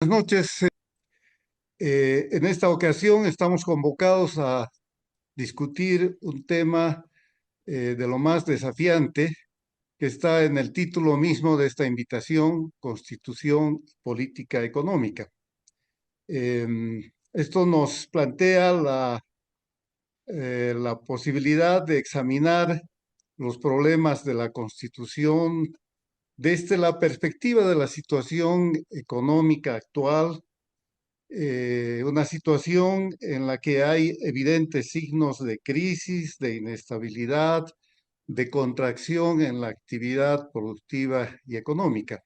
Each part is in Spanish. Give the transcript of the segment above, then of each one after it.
Buenas noches. En esta ocasión estamos convocados a discutir un tema de lo más desafiante que está en el título mismo de esta invitación, Constitución y Política Económica. Esto nos plantea la posibilidad de examinar los problemas de la Constitución desde la perspectiva de la situación económica actual, una situación en la que hay evidentes signos de crisis, de inestabilidad, de contracción en la actividad productiva y económica.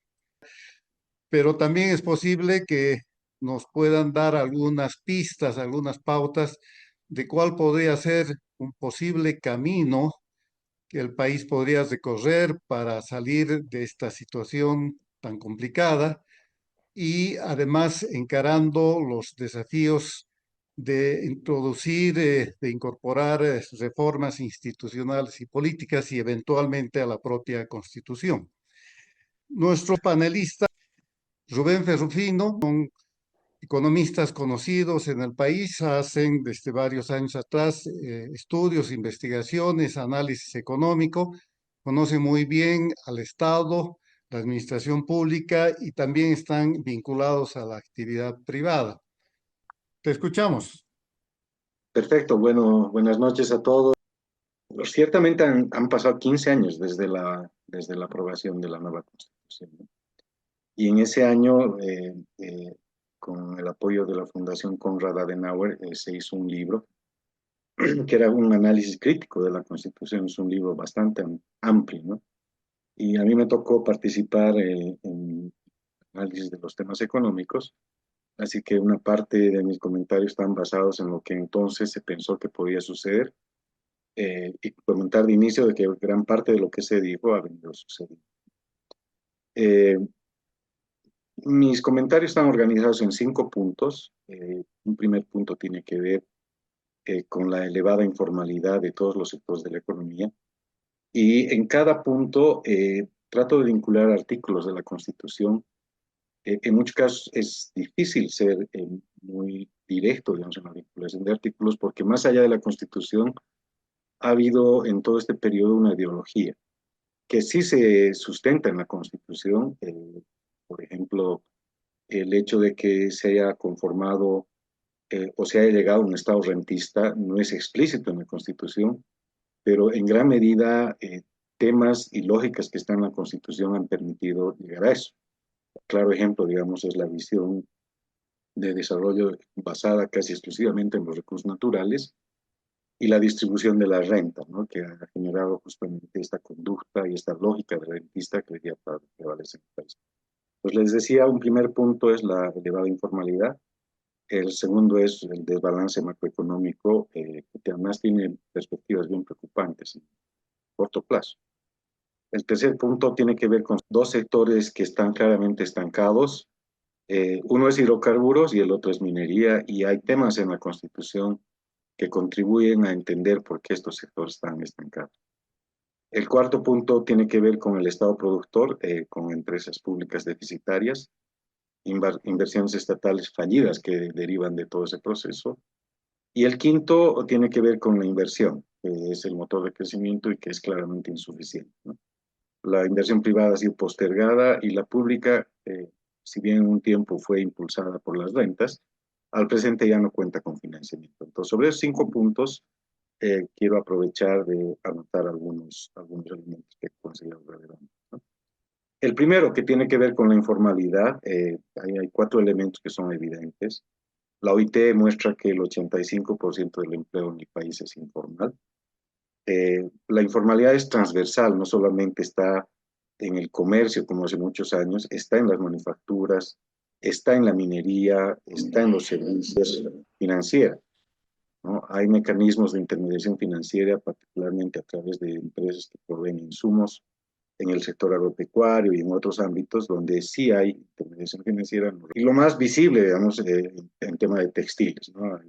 Pero también es posible que nos puedan dar algunas pistas, algunas pautas de cuál podría ser un posible camino que el país podría recorrer para salir de esta situación tan complicada y además encarando los desafíos de introducir, de incorporar reformas institucionales y políticas y eventualmente a la propia Constitución. Nuestros panelistas, Rubén Ferrufino, son economistas conocidos en el país, hacen desde varios años atrás estudios, investigaciones, análisis económico, conocen muy bien al Estado, la administración pública y también están vinculados a la actividad privada. Te escuchamos. Perfecto, bueno, buenas noches a todos. Pues ciertamente han pasado 15 años desde la aprobación de la nueva Constitución, ¿no? Y en ese año, con el apoyo de la Fundación Konrad Adenauer, se hizo un libro que era un análisis crítico de la Constitución. Es un libro bastante amplio, ¿no? Y a mí me tocó participar en análisis de los temas económicos, así que una parte de mis comentarios están basados en lo que entonces se pensó que podía suceder, y comentar de inicio de que gran parte de lo que se dijo ha venido sucediendo. Eh, Mis comentarios están organizados en 5 puntos. Un primer punto tiene que ver con la elevada informalidad de todos los sectores de la economía. Y en cada punto trato de vincular artículos de la Constitución. En muchos casos es difícil ser muy directo, digamos, en la vinculación de artículos, porque más allá de la Constitución ha habido en todo este periodo una ideología que sí se sustenta en la Constitución. Por ejemplo, el hecho de que se haya conformado o se haya llegado a un Estado rentista no es explícito en la Constitución, pero en gran medida temas y lógicas que están en la Constitución han permitido llegar a eso. Claro ejemplo, digamos, es la visión de desarrollo basada casi exclusivamente en los recursos naturales y la distribución de la renta, ¿no? Que ha generado justamente esta conducta y esta lógica de rentista que hoy día prevalece en el país. Pues les decía, un primer punto es la elevada informalidad. El segundo es el desbalance macroeconómico, que además tiene perspectivas bien preocupantes en corto plazo. El tercer punto tiene que ver con dos sectores que están claramente estancados. Uno es hidrocarburos y el otro es minería, y hay temas en la Constitución que contribuyen a entender por qué estos sectores están estancados. El cuarto punto tiene que ver con el Estado productor, con empresas públicas deficitarias, inversiones estatales fallidas que derivan de todo ese proceso. Y el quinto tiene que ver con la inversión, que es el motor de crecimiento y que es claramente insuficiente, ¿no? La inversión privada ha sido postergada y la pública, si bien en un tiempo fue impulsada por las rentas, al presente ya no cuenta con financiamiento. Entonces, sobre esos 5 puntos, quiero aprovechar de anotar algunos elementos que considero relevantes, ¿no? El primero, que tiene que ver con la informalidad, hay 4 elementos que son evidentes. La OIT muestra que el 85% del empleo en el país es informal. La informalidad es transversal, no solamente está en el comercio como hace muchos años, está en las manufacturas, está en la minería, está en los servicios financieros, ¿no? Hay mecanismos de intermediación financiera, particularmente a través de empresas que proveen insumos en el sector agropecuario y en otros ámbitos donde sí hay intermediación financiera. Y lo más visible, digamos, en tema de textiles, ¿no?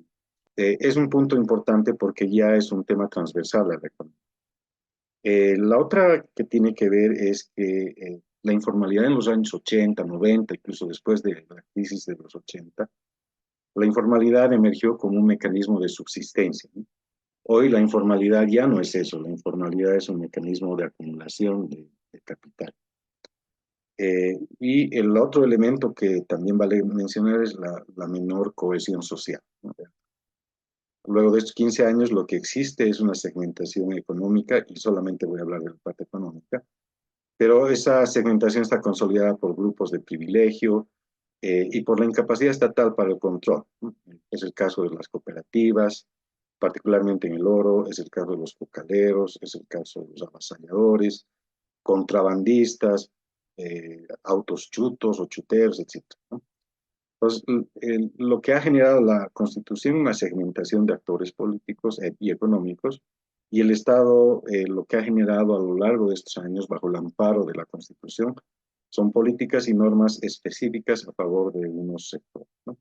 Es un punto importante porque ya es un tema transversal a la economía. La otra que tiene que ver es que la informalidad en los años 80, 90, incluso después de la crisis de los 80, la informalidad emergió como un mecanismo de subsistencia, ¿no? Hoy la informalidad ya no es eso, la informalidad es un mecanismo de acumulación de capital. Y el otro elemento que también vale mencionar es la menor cohesión social, ¿no? Luego de estos 15 años, lo que existe es una segmentación económica, y solamente voy a hablar de la parte económica, pero esa segmentación está consolidada por grupos de privilegio y por la incapacidad estatal para el control, ¿no? Es el caso de las cooperativas, particularmente en el oro, es el caso de los cocaleros, es el caso de los avasalladores, contrabandistas, autos chutos o chuteros, etcétera, ¿no? Entonces, lo que ha generado la Constitución, una segmentación de actores políticos y económicos, y el Estado, lo que ha generado a lo largo de estos años, bajo el amparo de la Constitución, son políticas y normas específicas a favor de unos sectores, ¿no?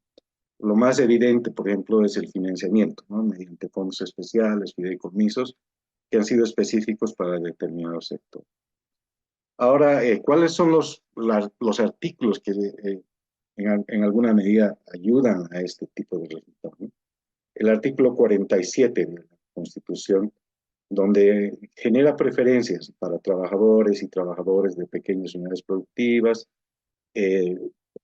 Lo más evidente, por ejemplo, es el financiamiento, ¿no? Mediante fondos especiales, fideicomisos, que han sido específicos para determinados sectores. Ahora, ¿cuáles son los artículos que en alguna medida ayudan a este tipo de resultados, ¿no? El artículo 47 de la Constitución, donde genera preferencias para trabajadores y trabajadores de pequeñas unidades productivas, eh,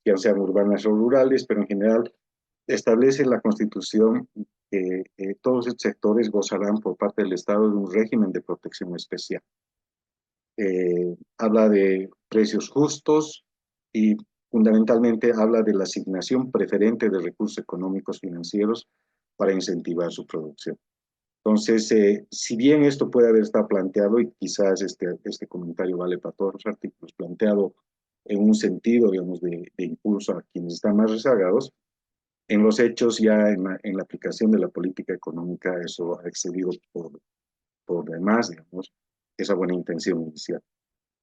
ya sean urbanas o rurales, pero en general establece la Constitución que todos estos sectores gozarán por parte del Estado de un régimen de protección especial. Habla de precios justos y fundamentalmente habla de la asignación preferente de recursos económicos financieros para incentivar su producción. Entonces, si bien esto puede haber estado planteado, y quizás este comentario vale para todos los artículos, planteado en un sentido, digamos, de impulso a quienes están más rezagados, en los hechos ya en la aplicación de la política económica eso ha excedido por demás, digamos, esa buena intención inicial.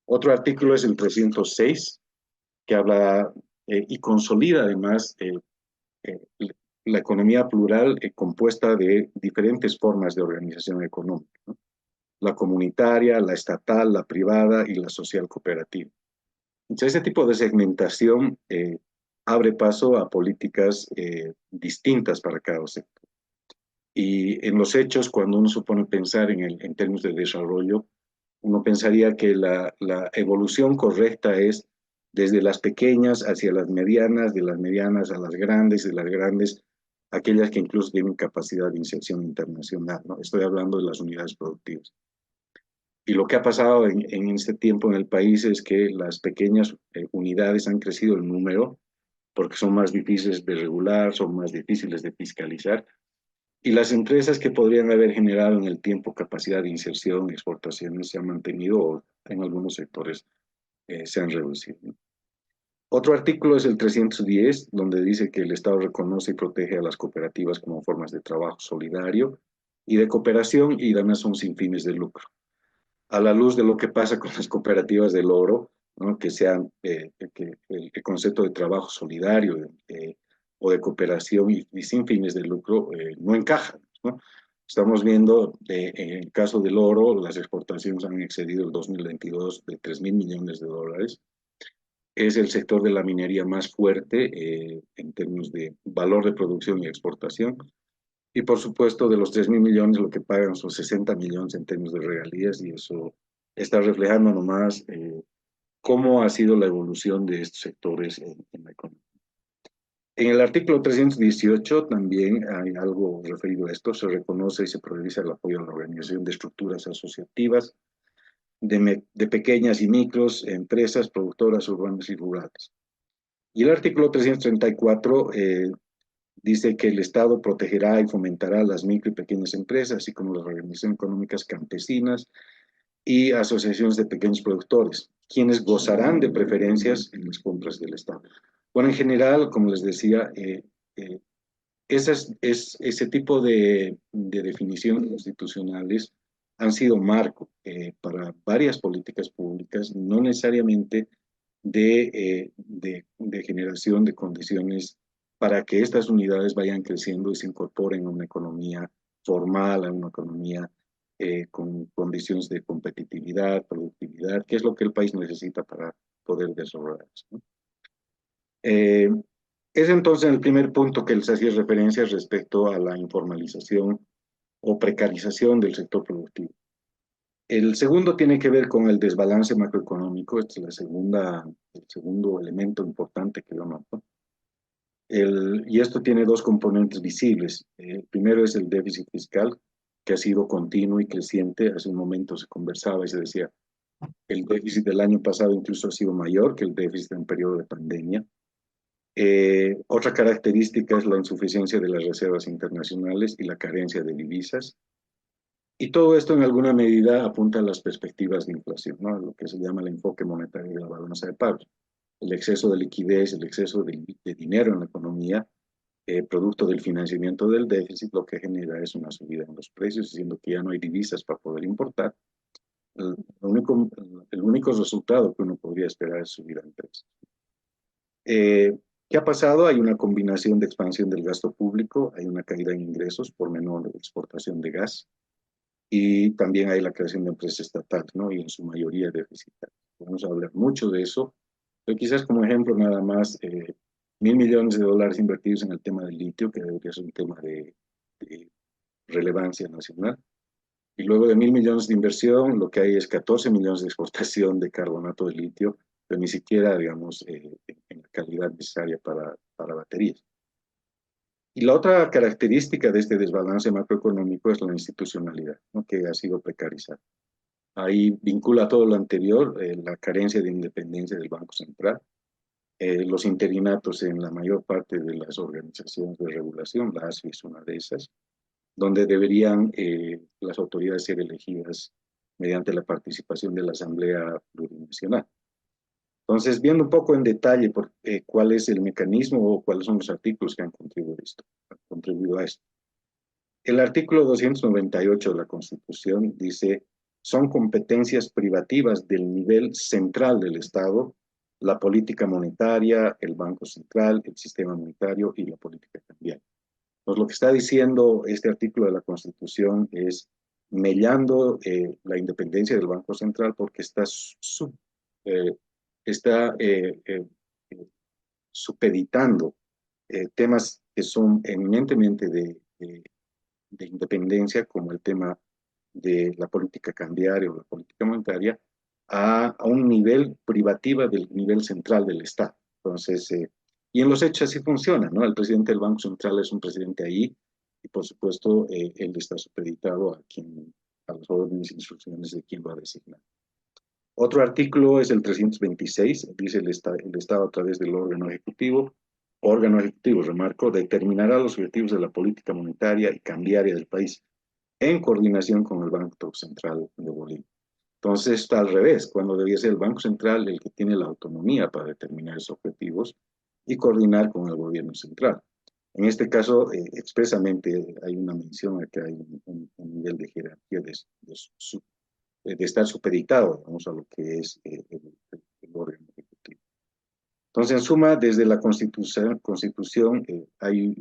Otro artículo es el 306, que habla y consolida además eh, la economía plural compuesta de diferentes formas de organización económica, ¿no? La comunitaria, la estatal, la privada y la social cooperativa. Entonces, ese tipo de segmentación abre paso a políticas distintas para cada sector. Y en los hechos, cuando uno se pone a pensar en términos de desarrollo, uno pensaría que la evolución correcta es desde las pequeñas hacia las medianas, de las medianas a las grandes, de las grandes a aquellas que incluso tienen capacidad de inserción internacional, ¿no? Estoy hablando de las unidades productivas. Y lo que ha pasado en este tiempo en el país es que las pequeñas unidades han crecido en número porque son más difíciles de regular, son más difíciles de fiscalizar, y las empresas que podrían haber generado en el tiempo capacidad de inserción, exportaciones, se han mantenido o en algunos sectores se han reducido, ¿no? Otro artículo es el 310, donde dice que el Estado reconoce y protege a las cooperativas como formas de trabajo solidario y de cooperación, y además son sin fines de lucro. A la luz de lo que pasa con las cooperativas del oro, ¿no? Que sean que el concepto de trabajo solidario o de cooperación y sin fines de lucro no encaja, ¿no? Estamos viendo, en el caso del oro, las exportaciones han excedido el 2022 de 3.000 millones de dólares. Es el sector de la minería más fuerte en términos de valor de producción y exportación. Y por supuesto, de los 3.000 millones, lo que pagan son 60 millones en términos de regalías, y eso está reflejando nomás cómo ha sido la evolución de estos sectores en la economía. En el artículo 318 también hay algo referido a esto. Se reconoce y se prioriza el apoyo a la organización de estructuras asociativas de pequeñas y micros empresas productoras urbanas y rurales. Y el artículo 334 dice que el Estado protegerá y fomentará las micro y pequeñas empresas, así como las organizaciones económicas campesinas y asociaciones de pequeños productores, quienes gozarán de preferencias en las compras del Estado. Bueno, en general, como les decía, ese tipo de definiciones constitucionales han sido marco para varias políticas públicas, no necesariamente de generación de condiciones para que estas unidades vayan creciendo y se incorporen a una economía formal, a una economía con condiciones de competitividad, productividad, que es lo que el país necesita para poder desarrollarse, ¿no? Es entonces el primer punto que les hacía referencia respecto a la informalización o precarización del sector productivo. El segundo tiene que ver con el desbalance macroeconómico. Este es el segundo elemento importante que lo noto. Y esto tiene dos componentes visibles. El primero es el déficit fiscal, que ha sido continuo y creciente. Hace un momento se conversaba y se decía, el déficit del año pasado incluso ha sido mayor que el déficit en periodo de pandemia. Otra característica es la insuficiencia de las reservas internacionales y la carencia de divisas. Y todo esto en alguna medida apunta a las perspectivas de inflación, ¿no? Lo que se llama el enfoque monetario de la balanza de pagos. El exceso de liquidez, el exceso de dinero en la economía, producto del financiamiento del déficit, lo que genera es una subida en los precios, siendo que ya no hay divisas para poder importar. El único resultado que uno podría esperar es subir en precios. ¿Qué ha pasado? Hay una combinación de expansión del gasto público, hay una caída en ingresos por menor exportación de gas, y también hay la creación de empresas estatales, ¿no? Y en su mayoría deficitarias. Vamos a hablar mucho de eso, pero quizás como ejemplo nada más, 1.000 millones de dólares invertidos en el tema del litio, que debería ser un tema de relevancia nacional, y luego de 1.000 millones de inversión, lo que hay es 14 millones de exportación de carbonato de litio, pero ni siquiera, digamos, en la calidad necesaria para baterías. Y la otra característica de este desbalance macroeconómico es la institucionalidad, ¿no? Que ha sido precarizada. Ahí vincula todo lo anterior, la carencia de independencia del Banco Central, los interinatos en la mayor parte de las organizaciones de regulación, la ASFI es una de esas, donde deberían las autoridades ser elegidas mediante la participación de la Asamblea Plurinacional. Entonces, viendo un poco en detalle cuál es el mecanismo o cuáles son los artículos que han contribuido a esto. El artículo 298 de la Constitución dice, son competencias privativas del nivel central del Estado, la política monetaria, el Banco Central, el sistema monetario y la política cambiaria. Entonces, lo que está diciendo este artículo de la Constitución es mellando la independencia del Banco Central porque está supeditando temas que son eminentemente de independencia, como el tema de la política cambiaria o la política monetaria, a un nivel privativa del nivel central del Estado. Entonces, y en los hechos así funciona, ¿no? El presidente del Banco Central es un presidente ahí, y por supuesto, él está supeditado a las órdenes e instrucciones de quien lo ha designado. Otro artículo es el 326, dice el Estado a través del órgano ejecutivo, remarco, determinará los objetivos de la política monetaria y cambiaria del país en coordinación con el Banco Central de Bolivia. Entonces está al revés, cuando debía ser el Banco Central el que tiene la autonomía para determinar esos objetivos y coordinar con el gobierno central. En este caso, expresamente hay una mención a que hay un nivel de jerarquía de estar supeditado, digamos, a lo que es el órgano ejecutivo. Entonces, en suma, desde la Constitución hay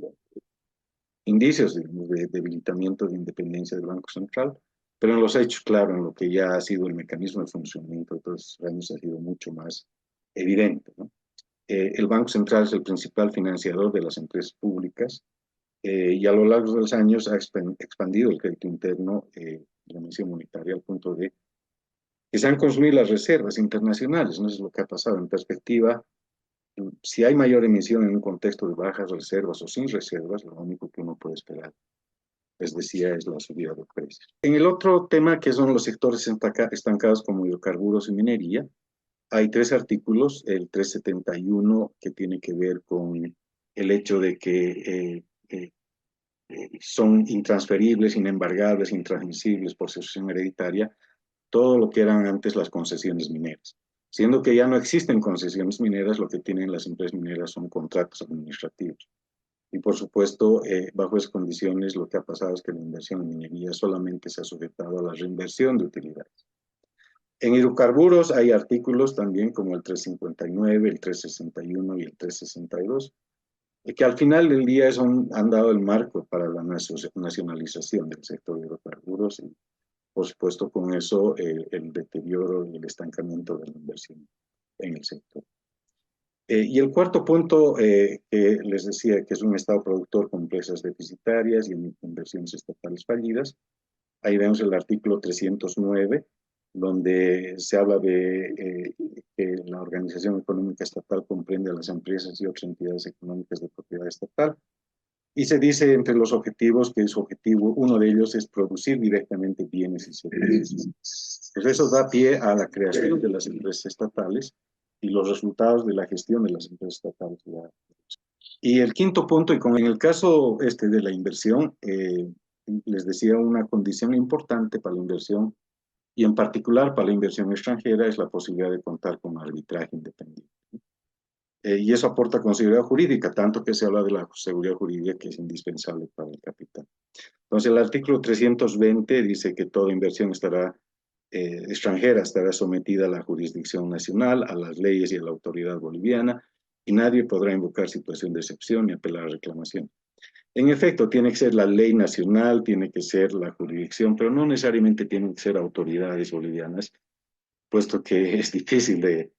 indicios de debilitamiento de independencia del Banco Central, pero en los hechos, claro, en lo que ya ha sido el mecanismo de funcionamiento de todos estos años ha sido mucho más evidente, ¿no? El Banco Central es el principal financiador de las empresas públicas y a lo largo de los años ha expandido el crédito interno, la emisión monetaria, al punto de que se han consumido las reservas internacionales, no es lo que ha pasado en perspectiva. Si hay mayor emisión en un contexto de bajas reservas o sin reservas, lo único que uno puede esperar, les decía, es la subida de precios. En el otro tema, que son los sectores estancados como hidrocarburos y minería, hay tres artículos, el 371 que tiene que ver con el hecho de que son intransferibles, inembargables, intransmisibles por sucesión hereditaria, todo lo que eran antes las concesiones mineras. Siendo que ya no existen concesiones mineras, lo que tienen las empresas mineras son contratos administrativos. Y por supuesto, bajo esas condiciones, lo que ha pasado es que la inversión en minería solamente se ha sujetado a la reinversión de utilidades. En hidrocarburos hay artículos también como el 359, el 361 y el 362, que al final del día han dado el marco para la nacionalización del sector de hidrocarburos y, por supuesto, con eso el deterioro y el estancamiento de la inversión en el sector. Y el cuarto punto que les decía que es un Estado productor con empresas deficitarias y inversiones estatales fallidas. Ahí vemos el artículo 309, donde se habla de que la organización económica estatal comprende a las empresas y otras entidades económicas de propiedad estatal. Y se dice entre los objetivos que su objetivo, uno de ellos es producir directamente bienes y servicios. Pues eso da pie a la creación de las empresas estatales y los resultados de la gestión de las empresas estatales. Y el quinto punto, y como en el caso de la inversión, les decía, una condición importante para la inversión, y en particular para la inversión extranjera, es la posibilidad de contar con arbitraje independiente. Y eso aporta con seguridad jurídica, tanto que se habla de la seguridad jurídica que es indispensable para el capital. Entonces, el artículo 320 dice que toda inversión extranjera estará sometida a la jurisdicción nacional, a las leyes y a la autoridad boliviana, y nadie podrá invocar situación de excepción ni apelar a reclamación. En efecto, tiene que ser la ley nacional, tiene que ser la jurisdicción, pero no necesariamente tienen que ser autoridades bolivianas, puesto que es difícil de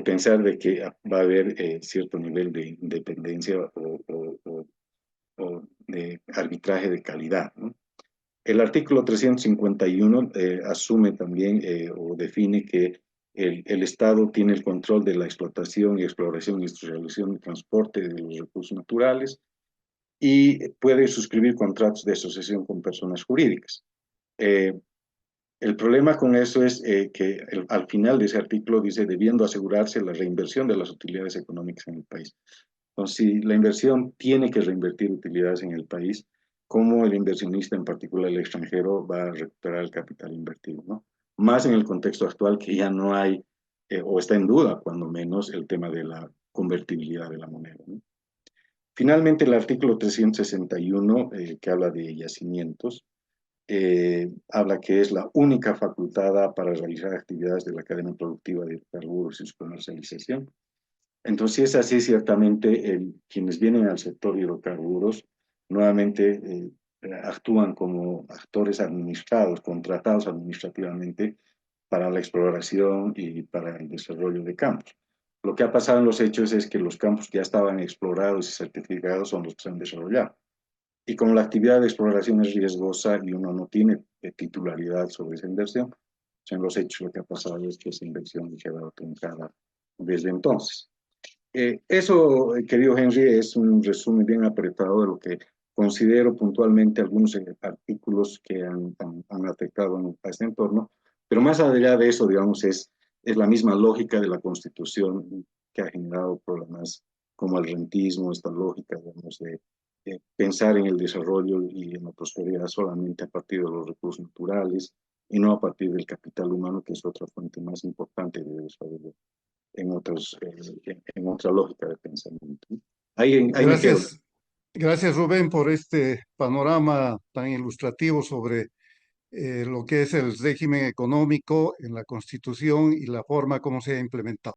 pensar de que va a haber cierto nivel de independencia o de arbitraje de calidad, ¿no? El artículo 351 asume también o define que el Estado tiene el control de la explotación y exploración, industrialización y transporte de los recursos naturales y puede suscribir contratos de asociación con personas jurídicas. El problema con eso es que al final de ese artículo dice, debiendo asegurarse la reinversión de las utilidades económicas en el país. Entonces, si la inversión tiene que reinvertir utilidades en el país, ¿cómo el inversionista, en particular el extranjero, va a recuperar el capital invertido, ¿no? Más en el contexto actual que ya no hay, o está en duda, cuando menos, el tema de la convertibilidad de la moneda, ¿no? Finalmente, el artículo 361, que habla de yacimientos, habla que es la única facultada para realizar actividades de la cadena productiva de hidrocarburos y su comercialización. Entonces, si es así, ciertamente quienes vienen al sector hidrocarburos nuevamente actúan como actores administrados, contratados administrativamente para la exploración y para el desarrollo de campos. Lo que ha pasado en los hechos es que los campos que ya estaban explorados y certificados son los que se han desarrollado. Y como la actividad de exploración es riesgosa y uno no tiene titularidad sobre esa inversión, en los hechos lo que ha pasado es que esa inversión se ha quedado truncada desde entonces. Eso, querido Henry, es un resumen bien apretado de lo que considero puntualmente algunos artículos que han afectado a este entorno, pero más allá de eso, digamos, es la misma lógica de la Constitución que ha generado problemas como el rentismo, esta lógica, digamos, de pensar en el desarrollo y en la prosperidad solamente a partir de los recursos naturales y no a partir del capital humano, que es otra fuente más importante de desarrollo en otra lógica de pensamiento. Ahí me quedo. Gracias, gracias Rubén por este panorama tan ilustrativo sobre lo que es el régimen económico en la Constitución y la forma como se ha implementado.